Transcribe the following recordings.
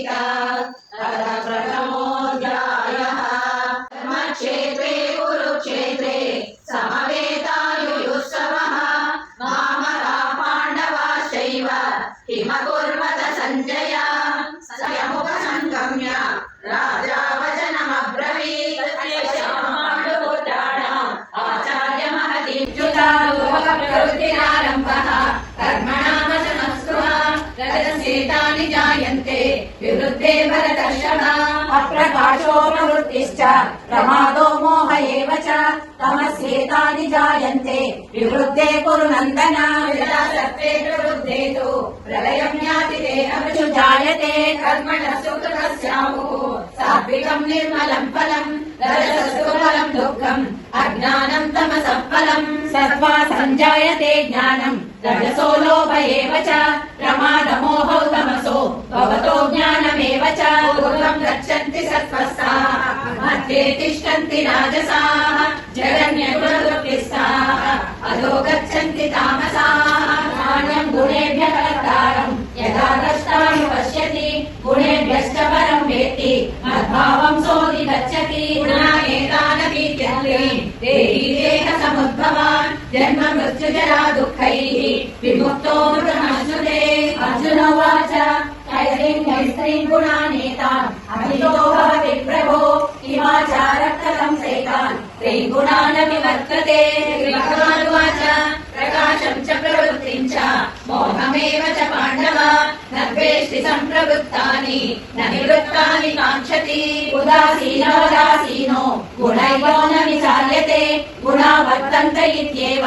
गीता अथ प्रथमोऽध्यायः। धर्मक्षेत्रे कुरुक्षेत्रे समवेतायुयुत्सवः। मामका पाण्डवाश्चैव किमकुर्वत सञ्जय। स्वयमुपसङ्गम्य राजा वचनमब्रवीत्। आचार्यमहतीच्युतारोपप्रवृत्तिरारम्भः कर्मणामशमस्कृहा। रजसेतानि जायन्ते विवृद्धे भरतर्षभा। अप्रकाशो प्रवृत्तिश्च प्रमादो मोह एव च तमस्येतानि जायन्ते विवृद्धे कुरु नन्दन। यदा सत्त्वे प्रवृद्धे तु प्रलयं याति देहवृषु जायते कर्मणः सुकृतस्याहुः सात्विकं निर्मलं फलम्। रजसस्तु फलं दुःखम् अज्ञानं तमसः फलम्। सत्त्वा सञ्जायते ज्ञानम् रजसो लोभ एव च प्रमादमोहौ तमसो भवतो ज्ञानमेव च। ऊर्ध्वं गच्छन्ति सत्त्वस्ताः मध्ये तिष्ठन्ति राजसाः। जगन्यगुणवृत्तिस्ताः अधो गच्छन्ति तामसाः। ज्ञानं गुणेभ्यः कर्तारम् यदा द्रष्टारं पश्यति गुणेभ्यश्च परं वेत्ति मद्भावं सोऽधिगच्छति। गुणानेतानतीत्यन्ते देही देहसमुद्भवान् जन्म मृत्युजरा दुःखैः विमुक्तो मृतमश्नुते। अर्जुन उवाच कैस्त्रीं गुणानेतान् अभितो भवति प्रभो किमाचारः कथं सैतान् त्रीन् गुणानपि वर्तते। भगवानुवाच प्रकाशं च प्रवृत्तिं च मोहमेव च पाण्डव न द्वेष्टि सम्प्रवृत्तानि न निवृत्तानि काङ्क्षति। उदासीनो गुणैयो न विचार्यते गुणा वर्तन्त इत्येव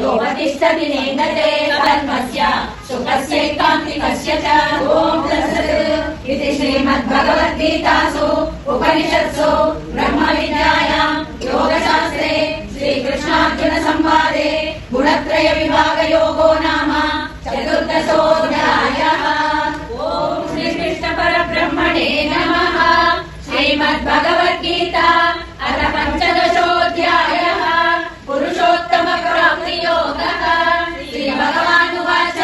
योऽवतिष्ठति नेङ्गते तन्मस्य सुखस्यैकान्तिकस्य च। ॐ तत्सत् इति श्रीमद्भगवद्गीतासु उपनिषत्सु ब्रह्मविद्यायां योगशास्त्रे श्रीकृष्णार्जुनसंवादे गुणत्रय विभागयोगो नाम चतुर्दशोऽध्यायः। ॐ श्रीकृष्णपरब्रह्मणे नमः। श्रीमद्भगवद्गीता अथ पञ्चदशोऽध्यायः। पुरुषोत्तमप्राप्तियोगः। श्रीभगवानुवाच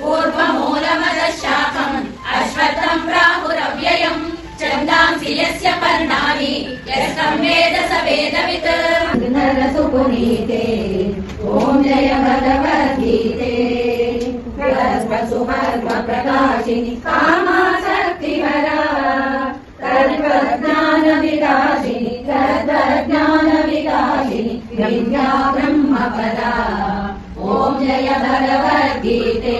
ऊर्ध्वमूलमधः शाखम् अश्वत्थम् प्राहुरव्ययम् छन्दांसि यस्य पर्णानि यस्तं वेद स वेदवित्। नरसुपुनीते ॐ जय भगवद्गीते सुमर्मप्रकाशिनि कामासक्तिहरा तत्त्वज्ञानविकासिनि विद्या ब्रह्मपदा। ॐ जय भगवद्गीते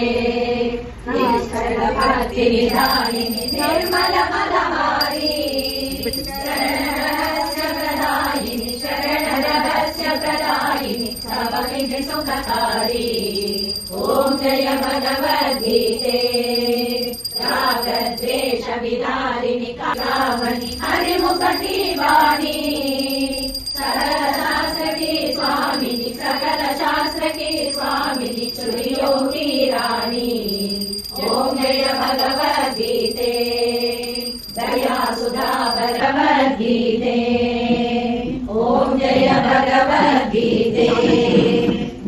भक्तिविधायिनि निर्मलमलहारी शरणरहस्य प्रदायिनि सर्वविधि सुखकारी। ॐ जय भगवद्गीते रागद्वेषविदारिणि कामनि हरिमुखटी वाणी सकलशास्त्रकी स्वामिनि सकलशास्त्रकी स्वामिनि श्रीयोगी राणी। ॐ जय भगवद्गीते दया सुधा भगवद्गीते। ॐ जय भगवद्गीते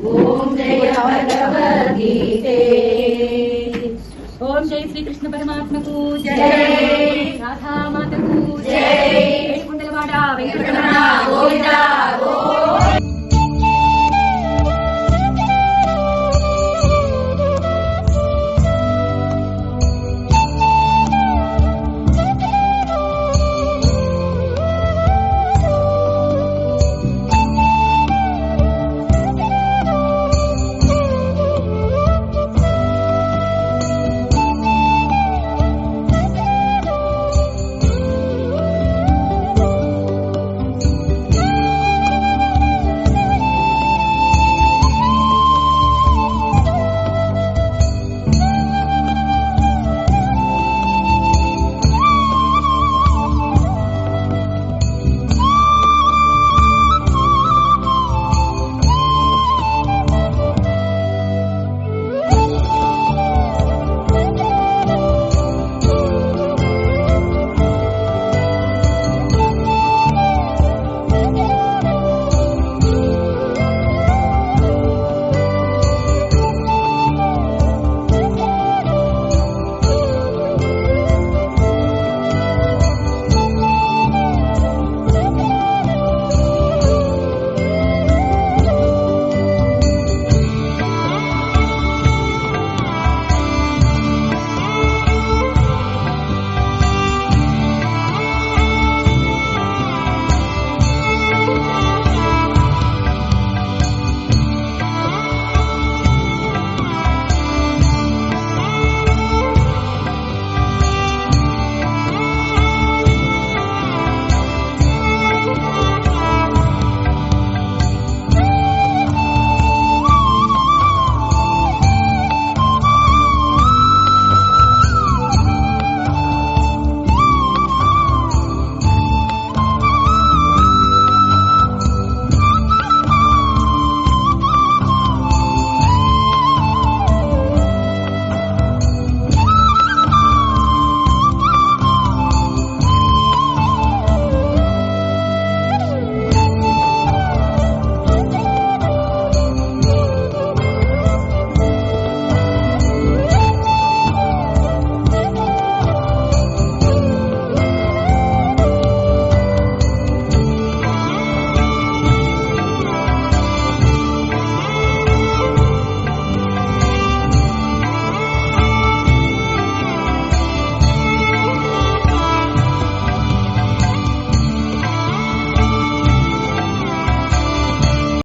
ॐ जय भगवद्गीते। ओम जय श्री कृष्ण परमात्मा को जय।